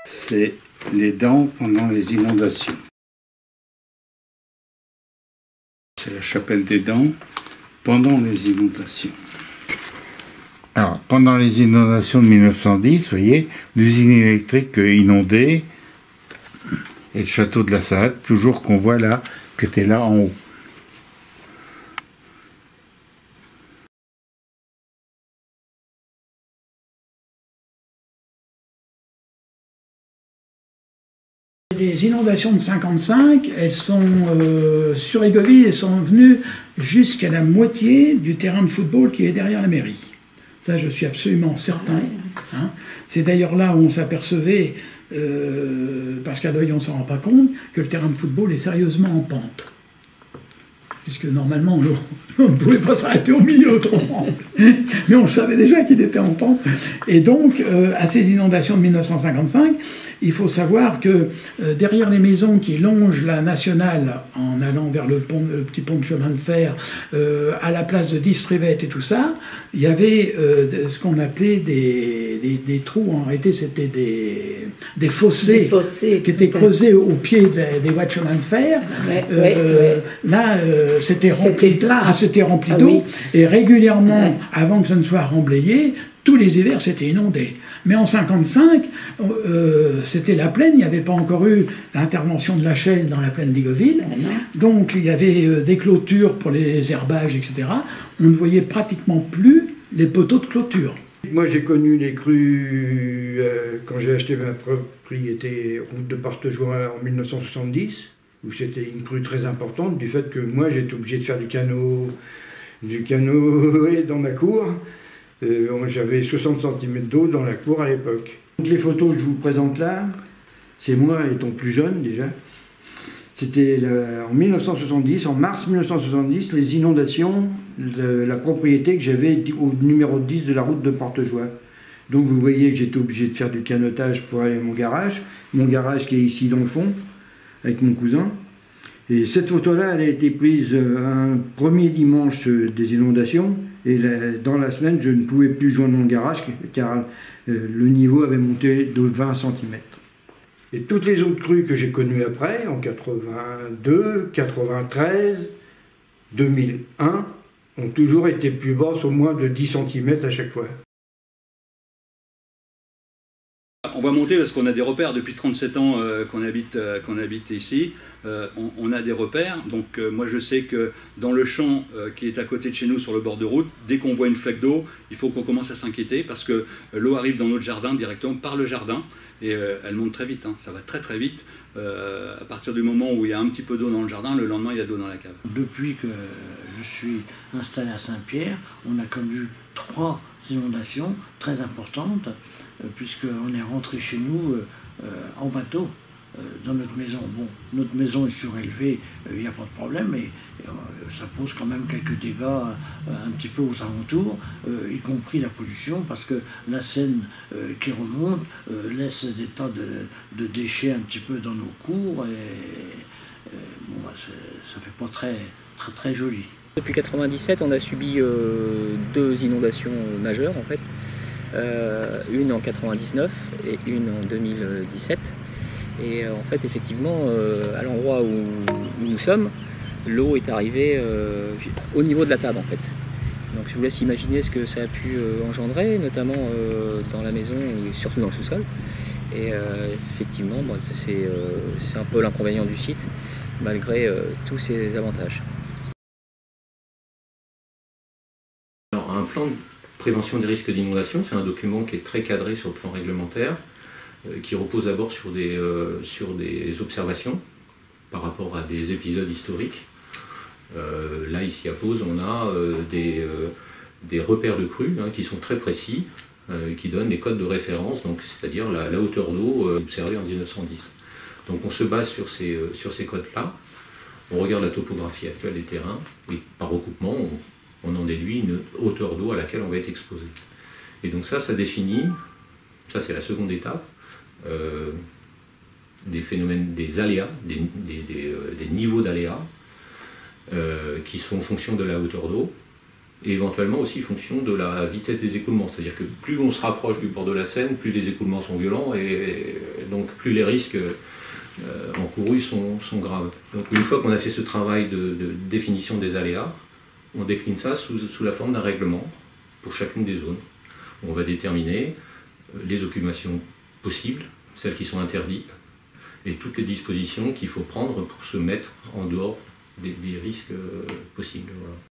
C'est les dents pendant les inondations. C'est la chapelle des dents pendant les inondations. Alors, pendant les inondations de 1910, vous voyez, l'usine électrique inondée et le château de la Sarrette, toujours qu'on voit là, qui était là en haut. Les inondations de 55, elles sont sur Égoville, elles sont venues jusqu'à la moitié du terrain de football qui est derrière la mairie. Ça, je suis absolument certain. Hein. C'est d'ailleurs là où on s'apercevait, parce qu'à l'œil on ne s'en rend pas compte, que le terrain de football est sérieusement en pente. Puisque normalement, on ne pouvait pas s'arrêter au milieu autrement. Mais on savait déjà qu'il était en pente. Et donc, à ces inondations de 1955, il faut savoir que derrière les maisons qui longent la nationale en allant vers le petit pont de chemin de fer, à la place de Distrivet et tout ça, il y avait ce qu'on appelait des trous. En réalité, c'était des fossés qui étaient creusés au pied des voies de chemin de fer. Là, c'était rempli d'eau. Et régulièrement, avant que ce ne soit remblayé, tous les hivers, c'était inondé. Mais en 55, c'était la plaine, il n'y avait pas encore eu l'intervention de la Chelle dans la plaine d'Égoville. Donc il y avait des clôtures pour les herbages, etc. On ne voyait pratiquement plus les poteaux de clôture. Moi j'ai connu les crues quand j'ai acheté ma propriété route de Partejoie en 1970, où c'était une crue très importante, du fait que moi j'étais obligé de faire du canot dans ma cour. J'avais 60 cm d'eau dans la cour à l'époque. Les photos que je vous présente là, c'est moi étant plus jeune déjà. C'était en 1970, en mars 1970, les inondations de la propriété que j'avais au numéro 10 de la route de Partejoie. Donc vous voyez que j'étais obligé de faire du canotage pour aller à mon garage qui est ici dans le fond, avec mon cousin. Et cette photo-là, elle a été prise un premier dimanche des inondations. Et dans la semaine, je ne pouvais plus joindre mon garage car le niveau avait monté de 20 cm. Et toutes les autres crues que j'ai connues après, en 82, 93, 2001, ont toujours été plus basses, au moins de 10 cm à chaque fois. On va monter parce qu'on a des repères depuis 37 ans qu'on habite ici. On a des repères, donc moi je sais que dans le champ qui est à côté de chez nous sur le bord de route, dès qu'on voit une flaque d'eau, il faut qu'on commence à s'inquiéter parce que l'eau arrive dans notre jardin directement par le jardin et elle monte très vite, hein. Ça va très très vite. À partir du moment où il y a un petit peu d'eau dans le jardin, le lendemain il y a de l'eau dans la cave. Depuis que je suis installé à Saint-Pierre, on a connu 3 inondations très importantes, puisqu'on est rentré chez nous en bateau dans notre maison. Bon, notre maison est surélevée, il n'y a pas de problème, mais ça pose quand même quelques dégâts un petit peu aux alentours, y compris la pollution, parce que la Seine qui remonte laisse des tas de déchets un petit peu dans nos cours, et bon, bah, ça fait pas très joli. Depuis 1997, on a subi 2 inondations majeures en fait, une en 1999 et une en 2017. Et en fait, effectivement, à l'endroit où nous sommes, l'eau est arrivée au niveau de la table en fait. Donc je vous laisse imaginer ce que ça a pu engendrer, notamment dans la maison et surtout dans le sous-sol. Et effectivement, bon, c'est un peu l'inconvénient du site, malgré tous ses avantages. Alors, un plan de prévention des risques d'inondation, c'est un document qui est très cadré sur le plan réglementaire, qui repose d'abord sur des observations par rapport à des épisodes historiques. Là, ici à Pose, on a des repères de crues qui sont très précis, qui donnent les codes de référence, c'est-à-dire la hauteur d'eau observée en 1910. Donc on se base sur ces codes-là, on regarde la topographie actuelle des terrains, et par recoupement, on en déduit une hauteur d'eau à laquelle on va être exposé. Et donc ça définit, ça c'est la seconde étape, des phénomènes, des aléas, des niveaux d'aléas qui sont en fonction de la hauteur d'eau. et éventuellement aussi fonction de la vitesse des écoulements. C'est-à-dire que plus on se rapproche du bord de la Seine, plus les écoulements sont violents et donc plus les risques encourus sont graves. Donc une fois qu'on a fait ce travail de définition des aléas, on décline ça sous la forme d'un règlement pour chacune des zones. On va déterminer les occupations possibles, celles qui sont interdites, et toutes les dispositions qu'il faut prendre pour se mettre en dehors des risques possibles. Voilà.